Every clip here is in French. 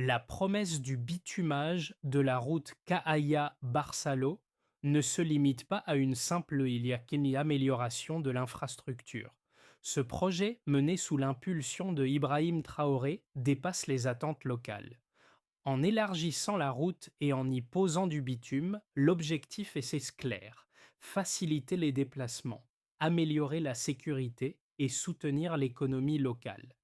La promesse du bitumage de la route Cahaya-Barçalo ne se limite pas à une simple amélioration de l'infrastructure. Ce projet, mené sous l'impulsion de Ibrahim Traoré, dépasse les attentes locales. En élargissant la route et en y posant du bitume, l'objectif est clair: faciliter les déplacements, améliorer la sécurité et soutenir l'économie locale.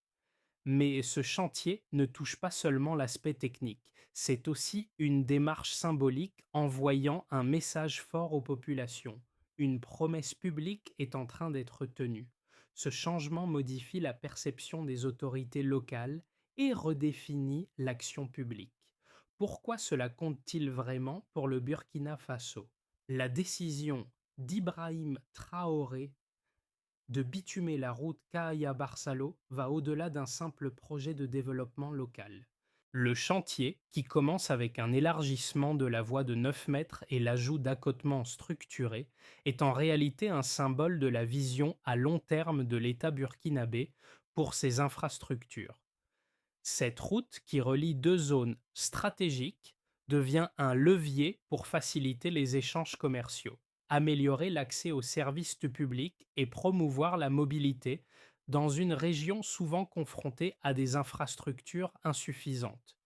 Mais ce chantier ne touche pas seulement l'aspect technique, c'est aussi une démarche symbolique envoyant un message fort aux populations. Une promesse publique est en train d'être tenue. Ce changement modifie la perception des autorités locales et redéfinit l'action publique. Pourquoi cela compte-t-il vraiment pour le Burkina Faso? La décision d'Ibrahim Traoré de bitumer la route Cahaya-Barsalo va au-delà d'un simple projet de développement local. Le chantier, qui commence avec un élargissement de la voie de 9 mètres et l'ajout d'accotements structurés, est en réalité un symbole de la vision à long terme de l'État burkinabé pour ses infrastructures. Cette route, qui relie deux zones stratégiques, devient un levier pour faciliter les échanges commerciaux, améliorer l'accès aux services du public et promouvoir la mobilité dans une région souvent confrontée à des infrastructures insuffisantes.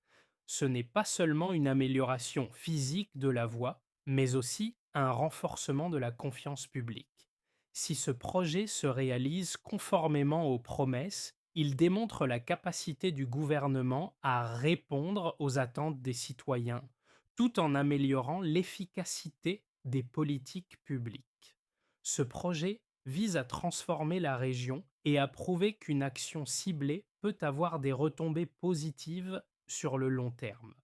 Ce n'est pas seulement une amélioration physique de la voie, mais aussi un renforcement de la confiance publique. Si ce projet se réalise conformément aux promesses, il démontre la capacité du gouvernement à répondre aux attentes des citoyens, tout en améliorant l'efficacité des politiques publiques. Ce projet vise à transformer la région et à prouver qu'une action ciblée peut avoir des retombées positives sur le long terme.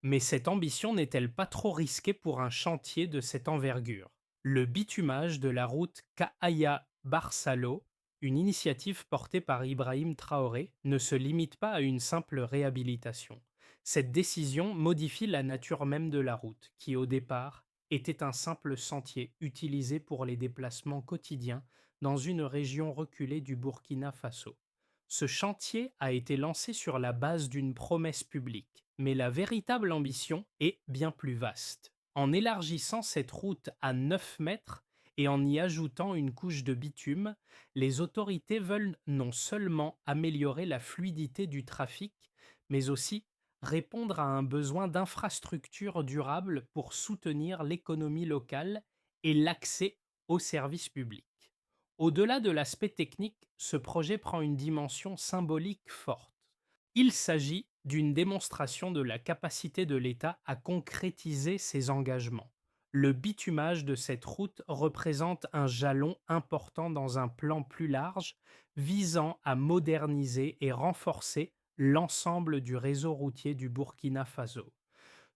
Mais cette ambition n'est-elle pas trop risquée pour un chantier de cette envergure? Le bitumage de la route Cahaya-Barsalo, une initiative portée par Ibrahim Traoré, ne se limite pas à une simple réhabilitation. Cette décision modifie la nature même de la route, qui au départ était un simple sentier utilisé pour les déplacements quotidiens dans une région reculée du Burkina Faso. Ce chantier a été lancé sur la base d'une promesse publique, mais la véritable ambition est bien plus vaste. En élargissant cette route à 9 mètres et en y ajoutant une couche de bitume, les autorités veulent non seulement améliorer la fluidité du trafic, mais aussi répondre à un besoin d'infrastructures durables pour soutenir l'économie locale et l'accès aux services publics. Au-delà de l'aspect technique, ce projet prend une dimension symbolique forte. Il s'agit d'une démonstration de la capacité de l'État à concrétiser ses engagements. Le bitumage de cette route représente un jalon important dans un plan plus large visant à moderniser et renforcer l'ensemble du réseau routier du Burkina Faso.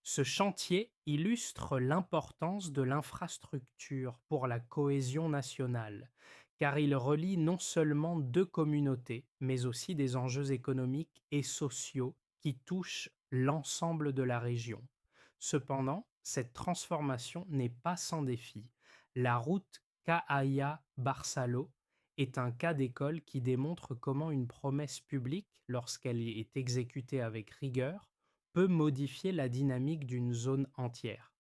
Ce chantier illustre l'importance de l'infrastructure pour la cohésion nationale, car il relie non seulement deux communautés, mais aussi des enjeux économiques et sociaux qui touchent l'ensemble de la région. Cependant, cette transformation n'est pas sans défi. La route Cahaya-Barsalo est un cas d'école qui démontre comment une promesse publique, lorsqu'elle est exécutée avec rigueur, peut modifier la dynamique d'une zone entière.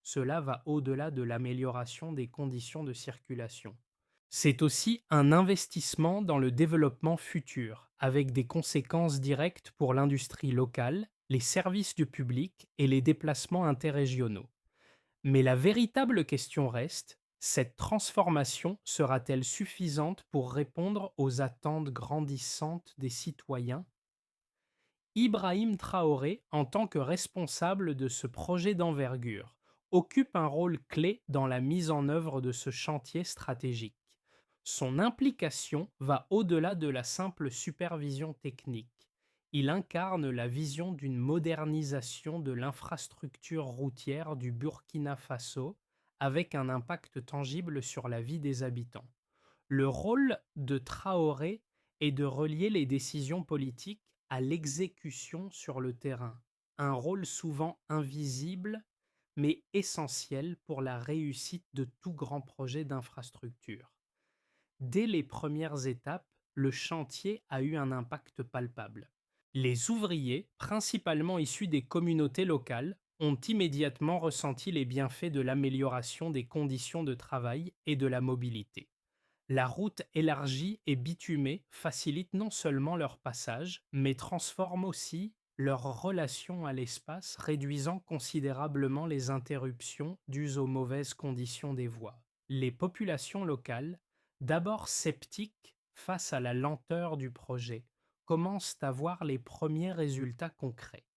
Cela va au-delà de l'amélioration des conditions de circulation. C'est aussi un investissement dans le développement futur, avec des conséquences directes pour l'industrie locale, les services du public et les déplacements interrégionaux. Mais la véritable question reste: cette transformation sera-t-elle suffisante pour répondre aux attentes grandissantes des citoyens? Ibrahim Traoré, en tant que responsable de ce projet d'envergure, occupe un rôle clé dans la mise en œuvre de ce chantier stratégique. Son implication va au-delà de la simple supervision technique. Il incarne la vision d'une modernisation de l'infrastructure routière du Burkina Faso avec un impact tangible sur la vie des habitants. Le rôle de Traoré est de relier les décisions politiques à l'exécution sur le terrain, un rôle souvent invisible mais essentiel pour la réussite de tout grand projet d'infrastructure. Dès les premières étapes, le chantier a eu un impact palpable. Les ouvriers, principalement issus des communautés locales, ont immédiatement ressenti les bienfaits de l'amélioration des conditions de travail et de la mobilité. La route élargie et bitumée facilite non seulement leur passage, mais transforme aussi leur relation à l'espace, réduisant considérablement les interruptions dues aux mauvaises conditions des voies. Les populations locales, d'abord sceptiques face à la lenteur du projet, commencent à voir les premiers résultats concrets.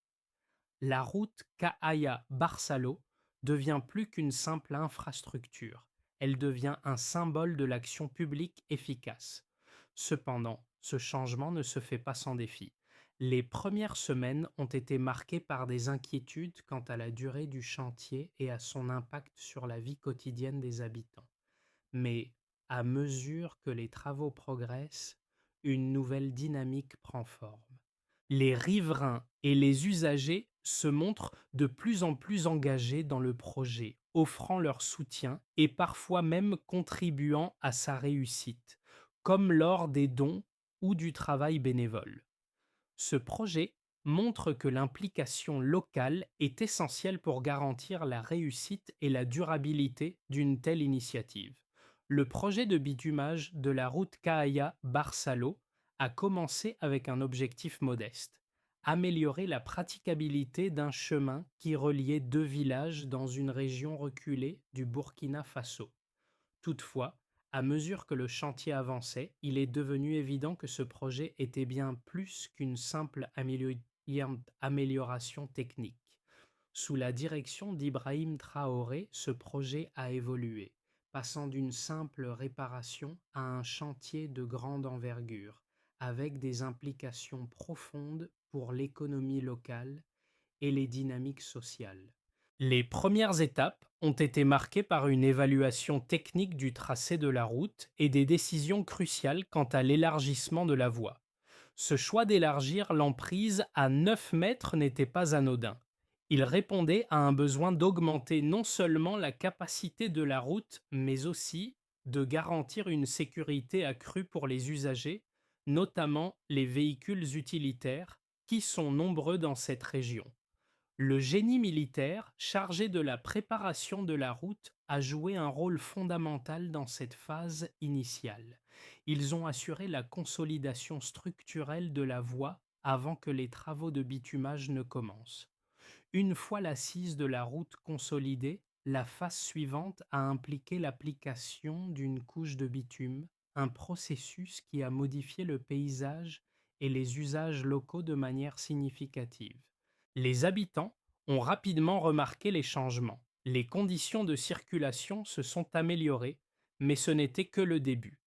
La route Cahaya-Barsalo devient plus qu'une simple infrastructure, elle devient un symbole de l'action publique efficace. Cependant, ce changement ne se fait pas sans défi. Les premières semaines ont été marquées par des inquiétudes quant à la durée du chantier et à son impact sur la vie quotidienne des habitants. Mais à mesure que les travaux progressent, une nouvelle dynamique prend forme. Les riverains et les usagers se montrent de plus en plus engagés dans le projet, offrant leur soutien et parfois même contribuant à sa réussite, comme lors des dons ou du travail bénévole. Ce projet montre que l'implication locale est essentielle pour garantir la réussite et la durabilité d'une telle initiative. Le projet de bitumage de la route Cahaya-Barsalo a commencé avec un objectif modeste: améliorer la praticabilité d'un chemin qui reliait deux villages dans une région reculée du Burkina Faso. Toutefois, à mesure que le chantier avançait, il est devenu évident que ce projet était bien plus qu'une simple amélioration technique. Sous la direction d'Ibrahim Traoré, ce projet a évolué, passant d'une simple réparation à un chantier de grande envergure, avec des implications profondes pour l'économie locale et les dynamiques sociales. Les premières étapes ont été marquées par une évaluation technique du tracé de la route et des décisions cruciales quant à l'élargissement de la voie. Ce choix d'élargir l'emprise à 9 mètres n'était pas anodin. Il répondait à un besoin d'augmenter non seulement la capacité de la route, mais aussi de garantir une sécurité accrue pour les usagers, notamment les véhicules utilitaires, qui sont nombreux dans cette région. Le génie militaire, chargé de la préparation de la route, a joué un rôle fondamental dans cette phase initiale. Ils ont assuré la consolidation structurelle de la voie avant que les travaux de bitumage ne commencent. Une fois l'assise de la route consolidée, la phase suivante a impliqué l'application d'une couche de bitume, un processus qui a modifié le paysage et les usages locaux de manière significative. Les habitants ont rapidement remarqué les changements. Les conditions de circulation se sont améliorées, mais ce n'était que le début.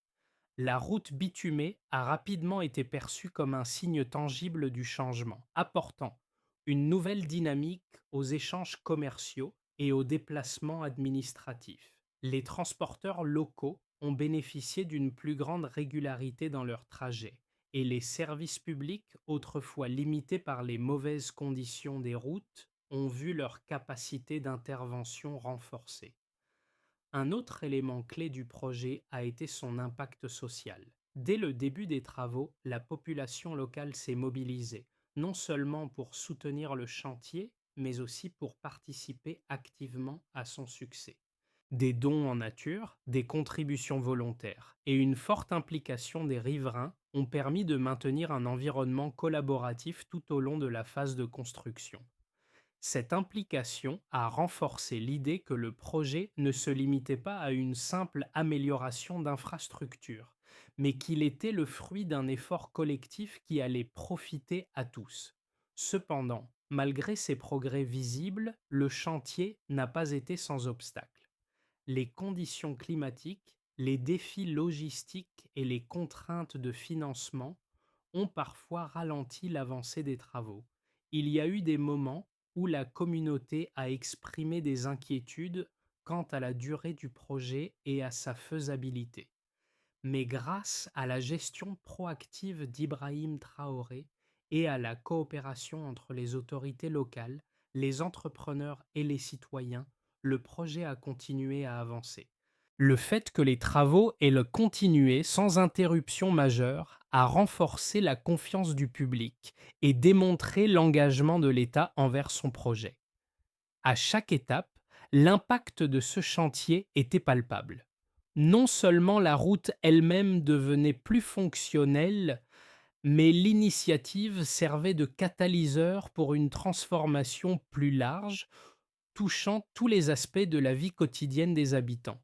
La route bitumée a rapidement été perçue comme un signe tangible du changement, apportant une nouvelle dynamique aux échanges commerciaux et aux déplacements administratifs. Les transporteurs locaux ont bénéficié d'une plus grande régularité dans leurs trajets, et les services publics, autrefois limités par les mauvaises conditions des routes, ont vu leur capacité d'intervention renforcée. Un autre élément clé du projet a été son impact social. Dès le début des travaux, la population locale s'est mobilisée, non seulement pour soutenir le chantier, mais aussi pour participer activement à son succès. Des dons en nature, des contributions volontaires et une forte implication des riverains ont permis de maintenir un environnement collaboratif tout au long de la phase de construction. Cette implication a renforcé l'idée que le projet ne se limitait pas à une simple amélioration d'infrastructure, mais qu'il était le fruit d'un effort collectif qui allait profiter à tous. Cependant, malgré ces progrès visibles, le chantier n'a pas été sans obstacle. Les conditions climatiques, les défis logistiques et les contraintes de financement ont parfois ralenti l'avancée des travaux. Il y a eu des moments où la communauté a exprimé des inquiétudes quant à la durée du projet et à sa faisabilité. Mais grâce à la gestion proactive d'Ibrahim Traoré et à la coopération entre les autorités locales, les entrepreneurs et les citoyens, le projet a continué à avancer. Le fait que les travaux aient le continué sans interruption majeure a renforcé la confiance du public et démontré l'engagement de l'État envers son projet. À chaque étape, l'impact de ce chantier était palpable. Non seulement la route elle-même devenait plus fonctionnelle, mais l'initiative servait de catalyseur pour une transformation plus large, touchant tous les aspects de la vie quotidienne des habitants.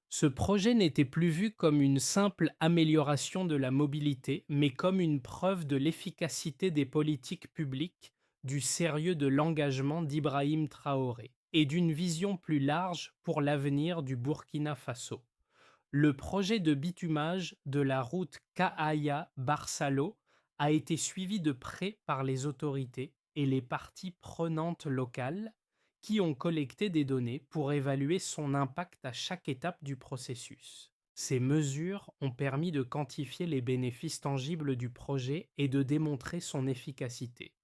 Ce projet n'était plus vu comme une simple amélioration de la mobilité, mais comme une preuve de l'efficacité des politiques publiques, du sérieux de l'engagement d'Ibrahim Traoré et d'une vision plus large pour l'avenir du Burkina Faso. Le projet de bitumage de la route Kahaya-Barsalo a été suivi de près par les autorités et les parties prenantes locales qui ont collecté des données pour évaluer son impact à chaque étape du processus. Ces mesures ont permis de quantifier les bénéfices tangibles du projet et de démontrer son efficacité.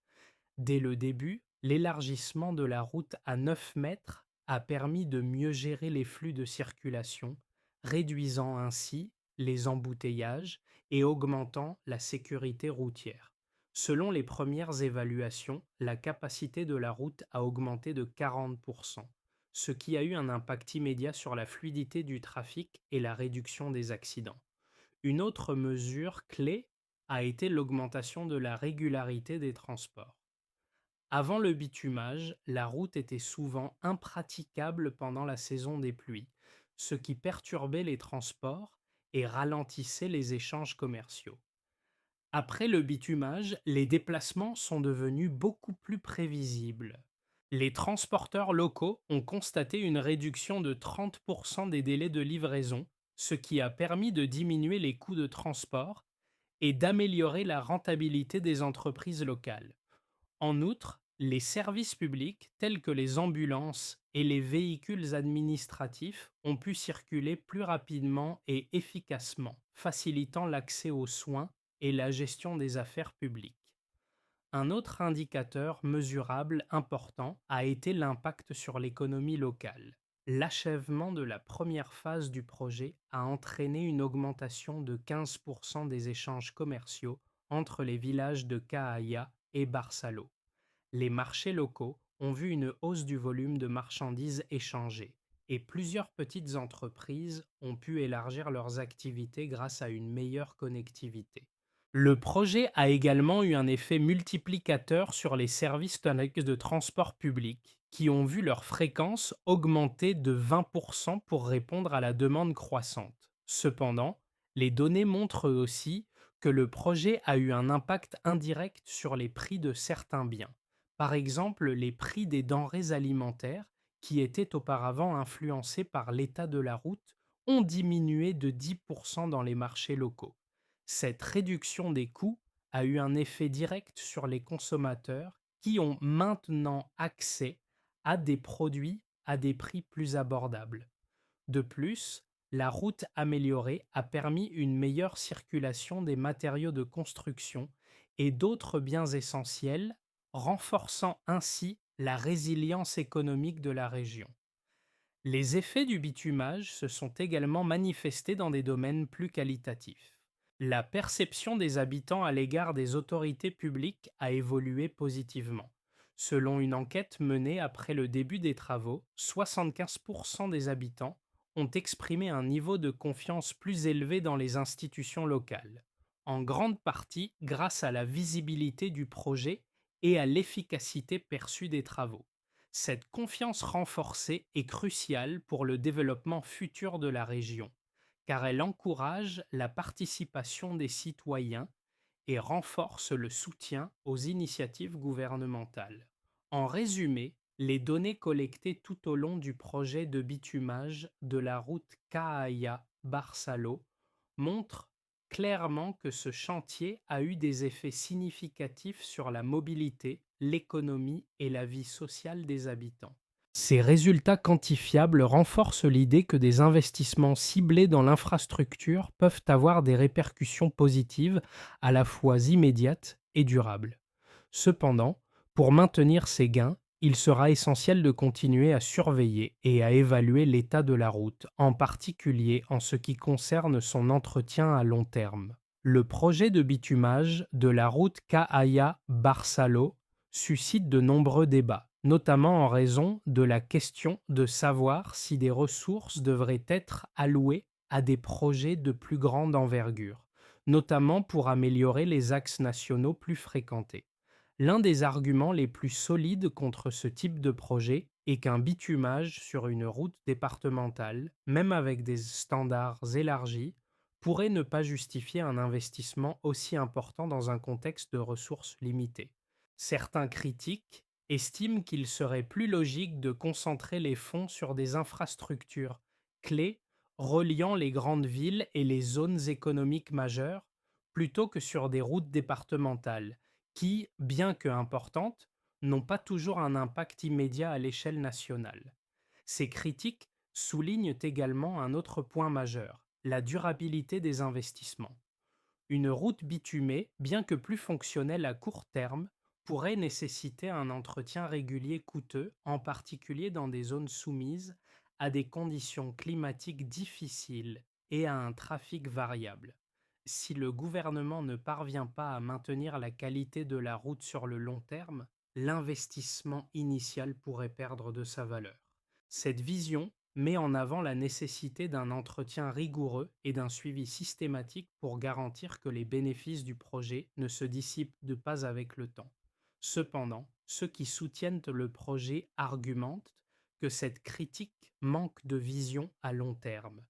Dès le début, l'élargissement de la route à 9 mètres a permis de mieux gérer les flux de circulation, réduisant ainsi les embouteillages et augmentant la sécurité routière. Selon les premières évaluations, la capacité de la route a augmenté de 40%, ce qui a eu un impact immédiat sur la fluidité du trafic et la réduction des accidents. Une autre mesure clé a été l'augmentation de la régularité des transports. Avant le bitumage, la route était souvent impraticable pendant la saison des pluies, ce qui perturbait les transports et ralentissait les échanges commerciaux. Après le bitumage, les déplacements sont devenus beaucoup plus prévisibles. Les transporteurs locaux ont constaté une réduction de 30% des délais de livraison, ce qui a permis de diminuer les coûts de transport et d'améliorer la rentabilité des entreprises locales. En outre, les services publics tels que les ambulances et les véhicules administratifs ont pu circuler plus rapidement et efficacement, facilitant l'accès aux soins et la gestion des affaires publiques. Un autre indicateur mesurable important a été l'impact sur l'économie locale. L'achèvement de la première phase du projet a entraîné une augmentation de 15% des échanges commerciaux entre les villages de Kahaya et Barsalo. Les marchés locaux ont vu une hausse du volume de marchandises échangées et plusieurs petites entreprises ont pu élargir leurs activités grâce à une meilleure connectivité. Le projet a également eu un effet multiplicateur sur les services de transport public qui ont vu leur fréquence augmenter de 20% pour répondre à la demande croissante. Cependant, les données montrent aussi que le projet a eu un impact indirect sur les prix de certains biens. Par exemple, les prix des denrées alimentaires, qui étaient auparavant influencés par l'état de la route, ont diminué de 10% dans les marchés locaux. Cette réduction des coûts a eu un effet direct sur les consommateurs qui ont maintenant accès à des produits à des prix plus abordables. De plus, la route améliorée a permis une meilleure circulation des matériaux de construction et d'autres biens essentiels, renforçant ainsi la résilience économique de la région. Les effets du bitumage se sont également manifestés dans des domaines plus qualitatifs. La perception des habitants à l'égard des autorités publiques a évolué positivement. Selon une enquête menée après le début des travaux, 75% des habitants ont exprimé un niveau de confiance plus élevé dans les institutions locales, en grande partie grâce à la visibilité du projet et à l'efficacité perçue des travaux. Cette confiance renforcée est cruciale pour le développement futur de la région, car elle encourage la participation des citoyens et renforce le soutien aux initiatives gouvernementales. En résumé, les données collectées tout au long du projet de bitumage de la route Kahaya-Barsalo montrent clairement que ce chantier a eu des effets significatifs sur la mobilité, l'économie et la vie sociale des habitants. Ces résultats quantifiables renforcent l'idée que des investissements ciblés dans l'infrastructure peuvent avoir des répercussions positives à la fois immédiates et durables. Cependant, pour maintenir ces gains, il sera essentiel de continuer à surveiller et à évaluer l'état de la route, en particulier en ce qui concerne son entretien à long terme. Le projet de bitumage de la route Cahaya-Barsalo suscite de nombreux débats, notamment en raison de la question de savoir si des ressources devraient être allouées à des projets de plus grande envergure, notamment pour améliorer les axes nationaux plus fréquentés. L'un des arguments les plus solides contre ce type de projet est qu'un bitumage sur une route départementale, même avec des standards élargis, pourrait ne pas justifier un investissement aussi important dans un contexte de ressources limitées. Certains critiques estiment qu'il serait plus logique de concentrer les fonds sur des infrastructures clés reliant les grandes villes et les zones économiques majeures plutôt que sur des routes départementales qui, bien que importantes, n'ont pas toujours un impact immédiat à l'échelle nationale. Ces critiques soulignent également un autre point majeur, la durabilité des investissements. Une route bitumée, bien que plus fonctionnelle à court terme, pourrait nécessiter un entretien régulier coûteux, en particulier dans des zones soumises à des conditions climatiques difficiles et à un trafic variable. Si le gouvernement ne parvient pas à maintenir la qualité de la route sur le long terme, l'investissement initial pourrait perdre de sa valeur. Cette vision met en avant la nécessité d'un entretien rigoureux et d'un suivi systématique pour garantir que les bénéfices du projet ne se dissipent de pas avec le temps. Cependant, ceux qui soutiennent le projet argumentent que cette critique manque de vision à long terme.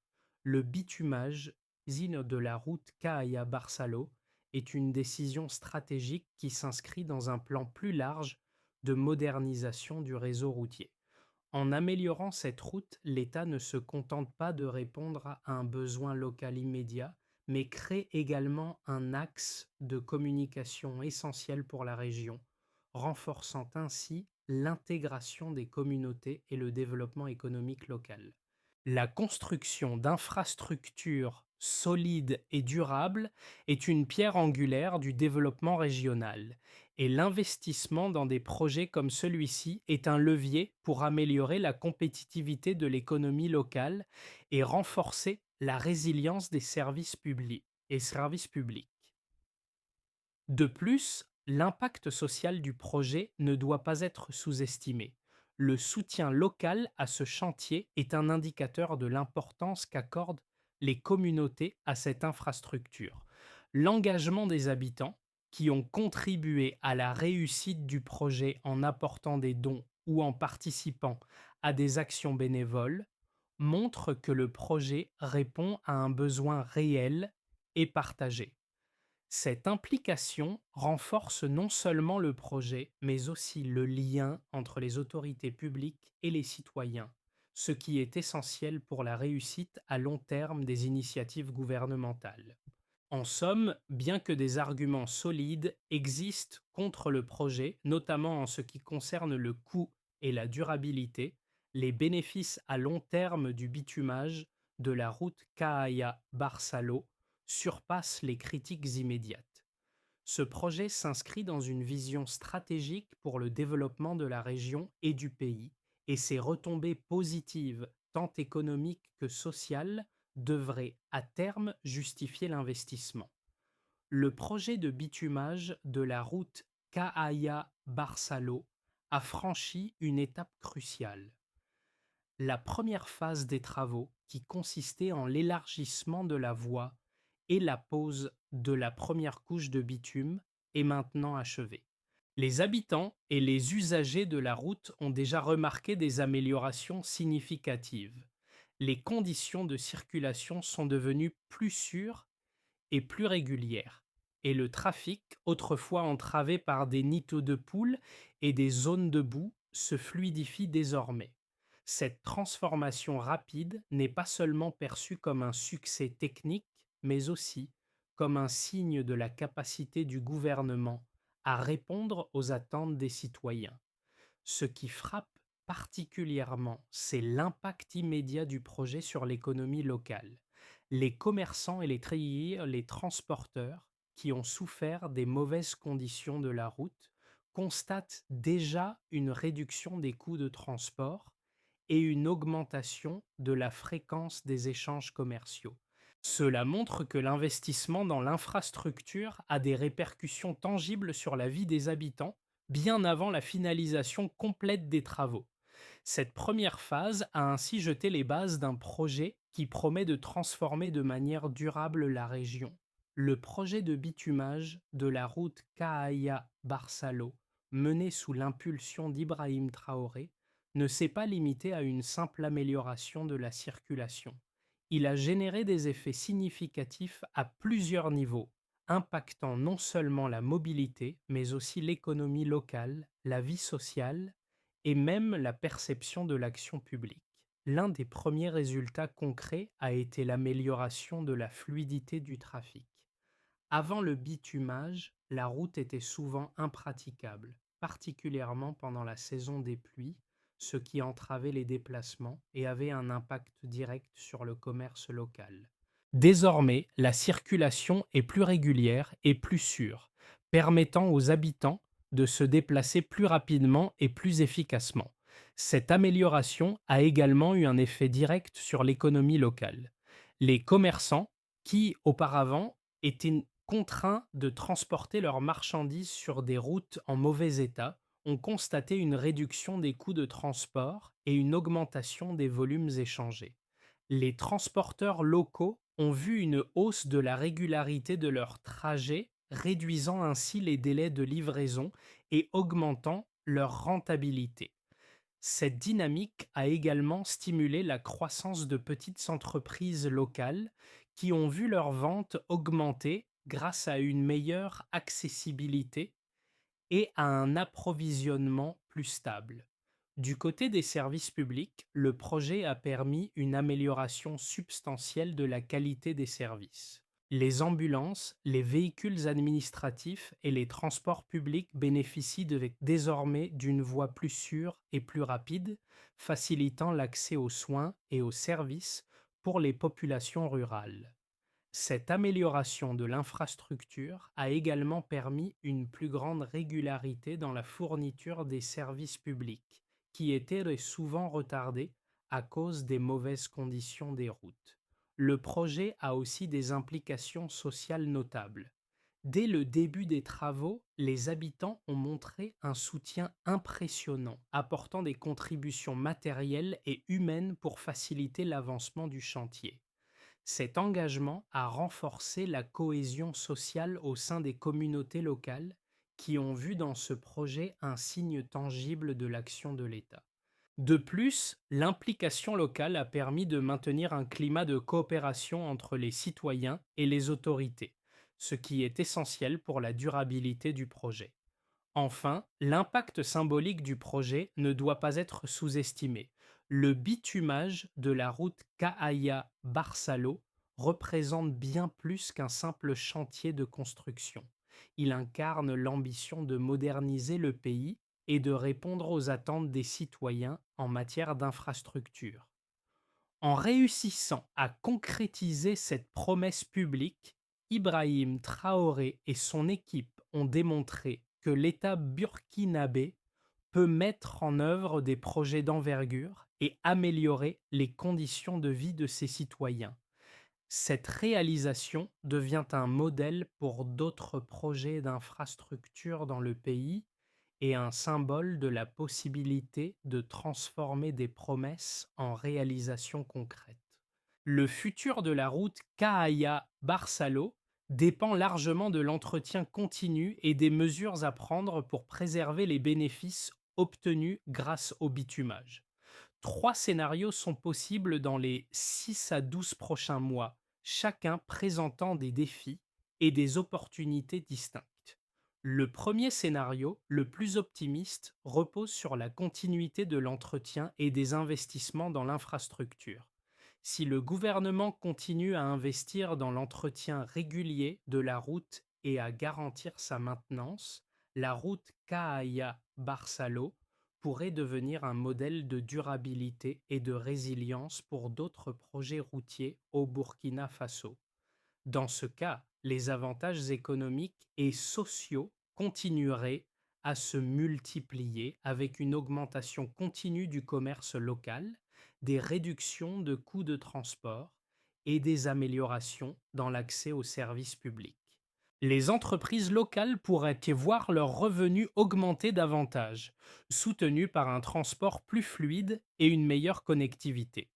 Le bitumage de la route Cahaya-Barsalo est une décision stratégique qui s'inscrit dans un plan plus large de modernisation du réseau routier. En améliorant cette route, l'État ne se contente pas de répondre à un besoin local immédiat, mais crée également un axe de communication essentiel pour la région, renforçant ainsi l'intégration des communautés et le développement économique local. La construction d'infrastructures solides et durables est une pierre angulaire du développement régional, et l'investissement dans des projets comme celui-ci est un levier pour améliorer la compétitivité de l'économie locale et renforcer la résilience des services publics et services publics. De plus, l'impact social du projet ne doit pas être sous-estimé. Le soutien local à ce chantier est un indicateur de l'importance qu'accordent les communautés à cette infrastructure. L'engagement des habitants, qui ont contribué à la réussite du projet en apportant des dons ou en participant à des actions bénévoles, montre que le projet répond à un besoin réel et partagé. Cette implication renforce non seulement le projet, mais aussi le lien entre les autorités publiques et les citoyens, ce qui est essentiel pour la réussite à long terme des initiatives gouvernementales. En somme, bien que des arguments solides existent contre le projet, notamment en ce qui concerne le coût et la durabilité, les bénéfices à long terme du bitumage de la route Cahaya-Barsalo surpassent les critiques immédiates. Ce projet s'inscrit dans une vision stratégique pour le développement de la région et du pays, et ses retombées positives, tant économiques que sociales, devraient à terme justifier l'investissement. Le projet de bitumage de la route Cahaya-Barsalo a franchi une étape cruciale. La première phase des travaux, qui consistait en l'élargissement de la voie et la pose de la première couche de bitume, est maintenant achevée. Les habitants et les usagers de la route ont déjà remarqué des améliorations significatives. Les conditions de circulation sont devenues plus sûres et plus régulière, et le trafic, autrefois entravé par des nids de poules et des zones de boue, se fluidifie désormais. Cette transformation rapide n'est pas seulement perçue comme un succès technique, mais aussi comme un signe de la capacité du gouvernement à répondre aux attentes des citoyens. Ce qui frappe particulièrement, c'est l'impact immédiat du projet sur l'économie locale. Les commerçants et les transporteurs qui ont souffert des mauvaises conditions de la route constatent déjà une réduction des coûts de transport et une augmentation de la fréquence des échanges commerciaux. Cela montre que l'investissement dans l'infrastructure a des répercussions tangibles sur la vie des habitants, bien avant la finalisation complète des travaux. Cette première phase a ainsi jeté les bases d'un projet qui promet de transformer de manière durable la région. Le projet de bitumage de la route Kahaya-Barsalo, mené sous l'impulsion d'Ibrahim Traoré, ne s'est pas limité à une simple amélioration de la circulation. Il a généré des effets significatifs à plusieurs niveaux, impactant non seulement la mobilité, mais aussi l'économie locale, la vie sociale et même la perception de l'action publique. L'un des premiers résultats concrets a été l'amélioration de la fluidité du trafic. Avant le bitumage, la route était souvent impraticable, particulièrement pendant la saison des pluies, ce qui entravait les déplacements et avait un impact direct sur le commerce local. Désormais, la circulation est plus régulière et plus sûre, permettant aux habitants de se déplacer plus rapidement et plus efficacement. Cette amélioration a également eu un effet direct sur l'économie locale. Les commerçants, qui auparavant étaient contraints de transporter leurs marchandises sur des routes en mauvais état, ont constaté une réduction des coûts de transport et une augmentation des volumes échangés. Les transporteurs locaux ont vu une hausse de la régularité de leurs trajets, réduisant ainsi les délais de livraison et augmentant leur rentabilité. Cette dynamique a également stimulé la croissance de petites entreprises locales qui ont vu leurs ventes augmenter grâce à une meilleure accessibilité et à un approvisionnement plus stable. Du côté des services publics, le projet a permis une amélioration substantielle de la qualité des services. Les ambulances, les véhicules administratifs et les transports publics bénéficient désormais d'une voie plus sûre et plus rapide, facilitant l'accès aux soins et aux services pour les populations rurales. Cette amélioration de l'infrastructure a également permis une plus grande régularité dans la fourniture des services publics, qui étaient souvent retardés à cause des mauvaises conditions des routes. Le projet a aussi des implications sociales notables. Dès le début des travaux, les habitants ont montré un soutien impressionnant, apportant des contributions matérielles et humaines pour faciliter l'avancement du chantier. Cet engagement a renforcé la cohésion sociale au sein des communautés locales qui ont vu dans ce projet un signe tangible de l'action de l'État. De plus, l'implication locale a permis de maintenir un climat de coopération entre les citoyens et les autorités, ce qui est essentiel pour la durabilité du projet. Enfin, l'impact symbolique du projet ne doit pas être sous-estimé. Le bitumage de la route Kahaya-Barsalo représente bien plus qu'un simple chantier de construction. Il incarne l'ambition de moderniser le pays et de répondre aux attentes des citoyens en matière d'infrastructure. En réussissant à concrétiser cette promesse publique, Ibrahim Traoré et son équipe ont démontré que l'État burkinabé peut mettre en œuvre des projets d'envergure et améliorer les conditions de vie de ses citoyens. Cette réalisation devient un modèle pour d'autres projets d'infrastructure dans le pays et un symbole de la possibilité de transformer des promesses en réalisations concrètes. Le futur de la route Kahaya-Barsalo dépend largement de l'entretien continu et des mesures à prendre pour préserver les bénéfices obtenus grâce au bitumage. Trois scénarios sont possibles dans les 6 à 12 prochains mois, chacun présentant des défis et des opportunités distinctes. Le premier scénario, le plus optimiste, repose sur la continuité de l'entretien et des investissements dans l'infrastructure. Si le gouvernement continue à investir dans l'entretien régulier de la route et à garantir sa maintenance, la route Kahaya-Barsalo pourrait devenir un modèle de durabilité et de résilience pour d'autres projets routiers au Burkina Faso. Dans ce cas, les avantages économiques et sociaux continueraient à se multiplier avec une augmentation continue du commerce local, des réductions de coûts de transport et des améliorations dans l'accès aux services publics. Les entreprises locales pourraient y voir leurs revenus augmenter davantage, soutenus par un transport plus fluide et une meilleure connectivité.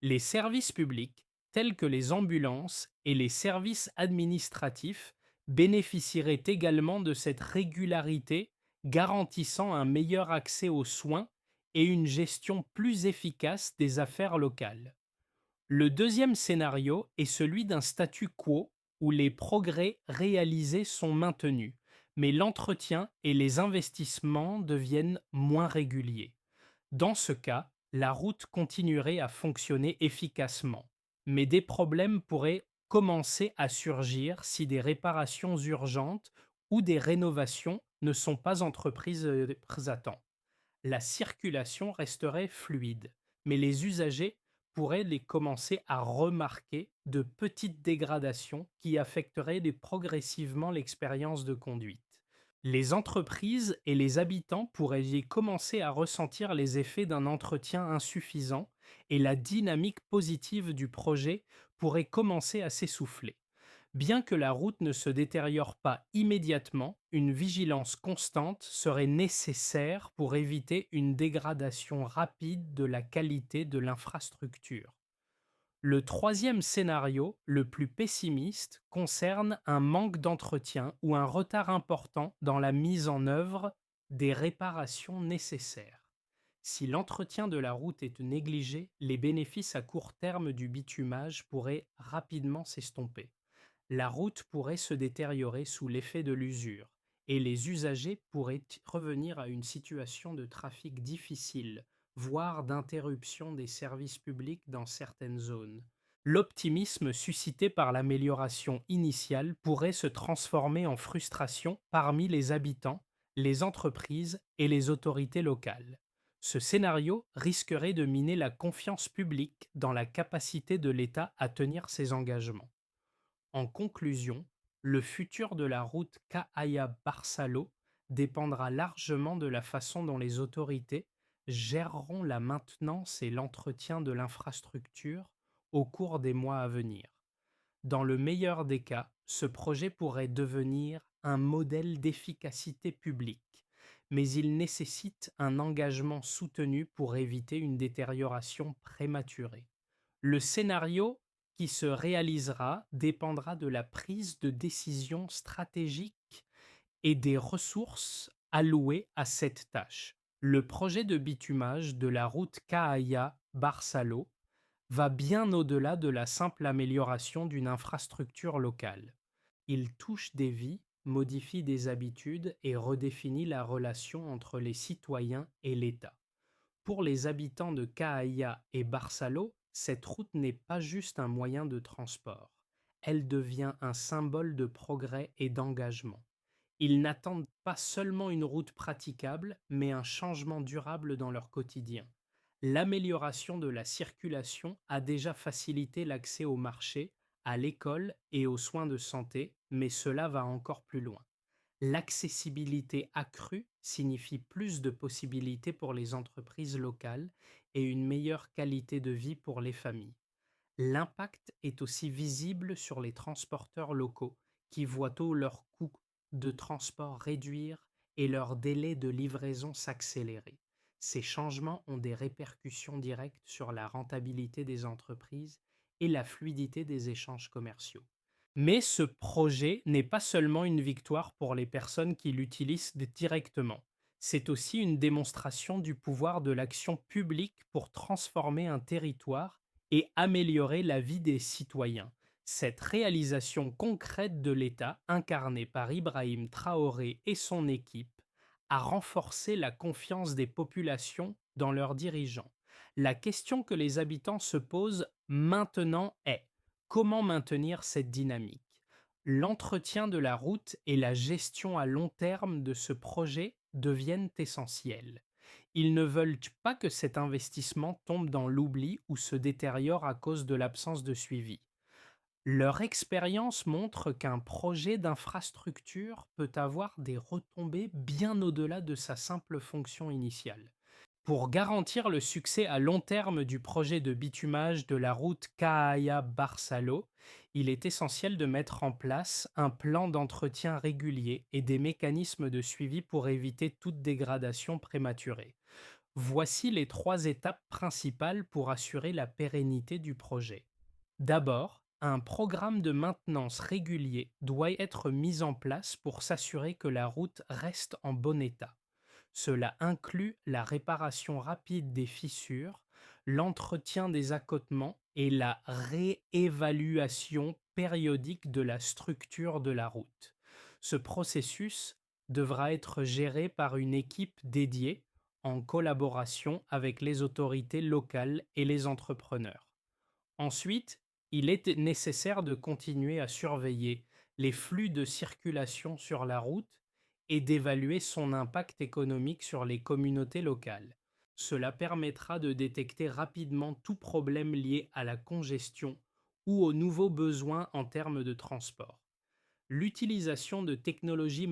Les services publics, tels que les ambulances et les services administratifs, bénéficieraient également de cette régularité, garantissant un meilleur accès aux soins et une gestion plus efficace des affaires locales. Le deuxième scénario est celui d'un statu quo où les progrès réalisés sont maintenus, mais l'entretien et les investissements deviennent moins réguliers. Dans ce cas, la route continuerait à fonctionner efficacement, mais des problèmes pourraient commencer à surgir si des réparations urgentes ou des rénovations ne sont pas entreprises à temps. La circulation resterait fluide, mais les usagers pourraient les commencer à remarquer de petites dégradations qui affecteraient progressivement l'expérience de conduite. Les entreprises et les habitants pourraient y commencer à ressentir les effets d'un entretien insuffisant et la dynamique positive du projet pourrait commencer à s'essouffler. Bien que la route ne se détériore pas immédiatement, une vigilance constante serait nécessaire pour éviter une dégradation rapide de la qualité de l'infrastructure. Le troisième scénario, le plus pessimiste, concerne un manque d'entretien ou un retard important dans la mise en œuvre des réparations nécessaires. Si l'entretien de la route est négligé, les bénéfices à court terme du bitumage pourraient rapidement s'estomper. La route pourrait se détériorer sous l'effet de l'usure et les usagers pourraient revenir à une situation de trafic difficile, voire d'interruption des services publics dans certaines zones. L'optimisme suscité par l'amélioration initiale pourrait se transformer en frustration parmi les habitants, les entreprises et les autorités locales. Ce scénario risquerait de miner la confiance publique dans la capacité de l'État à tenir ses engagements. En conclusion, le futur de la route Cahaya-Barsalo dépendra largement de la façon dont les autorités géreront la maintenance et l'entretien de l'infrastructure au cours des mois à venir. Dans le meilleur des cas, ce projet pourrait devenir un modèle d'efficacité publique, mais il nécessite un engagement soutenu pour éviter une détérioration prématurée. Le scénario qui se réalisera dépendra de la prise de décision stratégique et des ressources allouées à cette tâche. Le projet de bitumage de la route Cahaya-Barsalo va bien au-delà de la simple amélioration d'une infrastructure locale. Il touche des vies, modifie des habitudes et redéfinit la relation entre les citoyens et l'État. Pour les habitants de Cahaya et Barsalo, cette route n'est pas juste un moyen de transport. Elle devient un symbole de progrès et d'engagement. Ils n'attendent pas seulement une route praticable, mais un changement durable dans leur quotidien. L'amélioration de la circulation a déjà facilité l'accès au marché, à l'école et aux soins de santé, mais cela va encore plus loin. L'accessibilité accrue signifie plus de possibilités pour les entreprises locales et une meilleure qualité de vie pour les familles. L'impact est aussi visible sur les transporteurs locaux qui voient tôt leurs coûts de transport réduire et leurs délais de livraison s'accélérer. Ces changements ont des répercussions directes sur la rentabilité des entreprises et la fluidité des échanges commerciaux. Mais ce projet n'est pas seulement une victoire pour les personnes qui l'utilisent directement. C'est aussi une démonstration du pouvoir de l'action publique pour transformer un territoire et améliorer la vie des citoyens. Cette réalisation concrète de l'État, incarnée par Ibrahim Traoré et son équipe, a renforcé la confiance des populations dans leurs dirigeants. La question que les habitants se posent maintenant est: comment maintenir cette dynamique? L'entretien de la route et la gestion à long terme de ce projet deviennent essentiels. Ils ne veulent pas que cet investissement tombe dans l'oubli ou se détériore à cause de l'absence de suivi. Leur expérience montre qu'un projet d'infrastructure peut avoir des retombées bien au-delà de sa simple fonction initiale. Pour garantir le succès à long terme du projet de bitumage de la route Cahaya-Barsalo, il est essentiel de mettre en place un plan d'entretien régulier et des mécanismes de suivi pour éviter toute dégradation prématurée. Voici les trois étapes principales pour assurer la pérennité du projet. D'abord, un programme de maintenance régulier doit être mis en place pour s'assurer que la route reste en bon état. Cela inclut la réparation rapide des fissures, l'entretien des accotements et la réévaluation périodique de la structure de la route. Ce processus devra être géré par une équipe dédiée en collaboration avec les autorités locales et les entrepreneurs. Ensuite, il est nécessaire de continuer à surveiller les flux de circulation sur la route et d'évaluer son impact économique sur les communautés locales. Cela permettra de détecter rapidement tout problème lié à la congestion ou aux nouveaux besoins en termes de transport. L'utilisation de technologies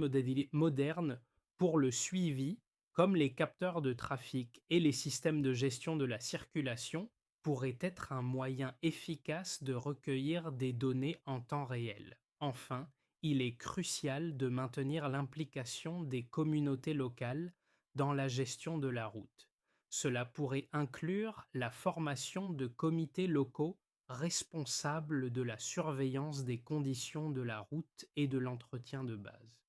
modernes pour le suivi, comme les capteurs de trafic et les systèmes de gestion de la circulation, pourrait être un moyen efficace de recueillir des données en temps réel. Enfin, il est crucial de maintenir l'implication des communautés locales dans la gestion de la route. Cela pourrait inclure la formation de comités locaux responsables de la surveillance des conditions de la route et de l'entretien de base.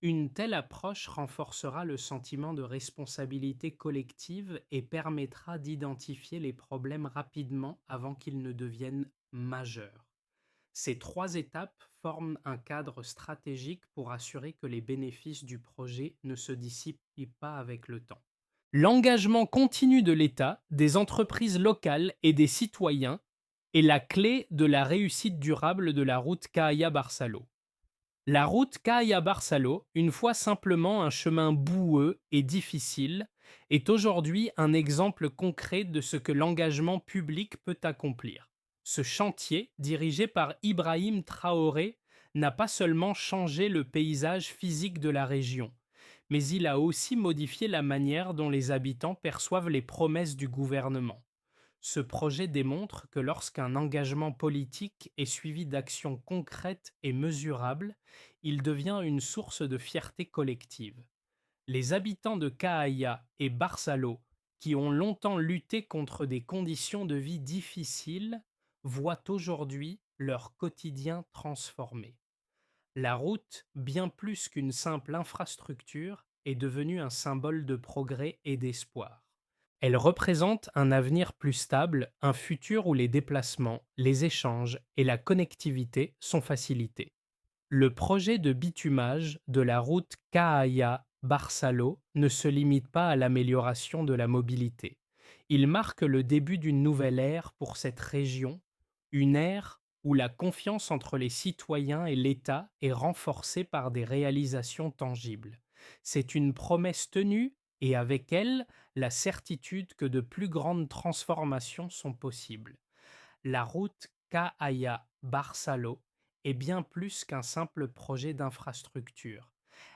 Une telle approche renforcera le sentiment de responsabilité collective et permettra d'identifier les problèmes rapidement avant qu'ils ne deviennent majeurs. Ces trois étapes forment un cadre stratégique pour assurer que les bénéfices du projet ne se dissipent pas avec le temps. L'engagement continu de l'État, des entreprises locales et des citoyens est la clé de la réussite durable de la route Cahaya-Barsalo. La route Cahaya-Barsalo, une fois simplement un chemin boueux et difficile, est aujourd'hui un exemple concret de ce que l'engagement public peut accomplir. Ce chantier, dirigé par Ibrahim Traoré, n'a pas seulement changé le paysage physique de la région, mais il a aussi modifié la manière dont les habitants perçoivent les promesses du gouvernement. Ce projet démontre que lorsqu'un engagement politique est suivi d'actions concrètes et mesurables, il devient une source de fierté collective. Les habitants de Cahaya et Barsalo, qui ont longtemps lutté contre des conditions de vie difficiles, voient aujourd'hui leur quotidien transformé. La route, bien plus qu'une simple infrastructure, est devenue un symbole de progrès et d'espoir. Elle représente un avenir plus stable, un futur où les déplacements, les échanges et la connectivité sont facilités. Le projet de bitumage de la route Cahaya-Barsalo ne se limite pas à l'amélioration de la mobilité. Il marque le début d'une nouvelle ère pour cette région, une ère où la confiance entre les citoyens et l'État est renforcée par des réalisations tangibles. C'est une promesse tenue et avec elle la certitude que de plus grandes transformations sont possibles. La route Cahaya-Barsalo est bien plus qu'un simple projet d'infrastructure.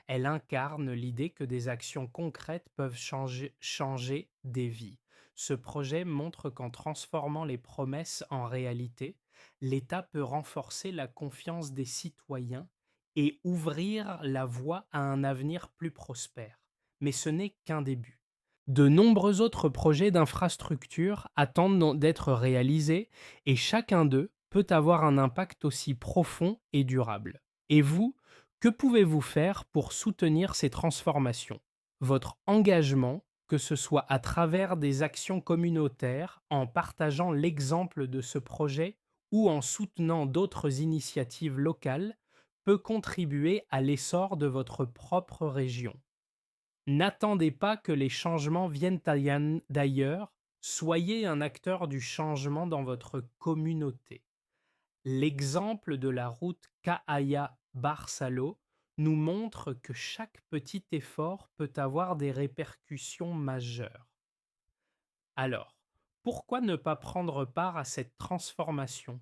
Elle incarne l'idée que des actions concrètes peuvent changer des vies. Ce projet montre qu'en transformant les promesses en réalité, l'État peut renforcer la confiance des citoyens et ouvrir la voie à un avenir plus prospère. Mais ce n'est qu'un début. De nombreux autres projets d'infrastructure attendent d'être réalisés et chacun d'eux peut avoir un impact aussi profond et durable. Et vous, que pouvez-vous faire pour soutenir ces transformations? Votre engagement, que ce soit à travers des actions communautaires, en partageant l'exemple de ce projet ou en soutenant d'autres initiatives locales, peut contribuer à l'essor de votre propre région. N'attendez pas que les changements viennent d'ailleurs, soyez un acteur du changement dans votre communauté. L'exemple de la route Cahaya-Barsalo nous montre que chaque petit effort peut avoir des répercussions majeures. Alors, pourquoi ne pas prendre part à cette transformation?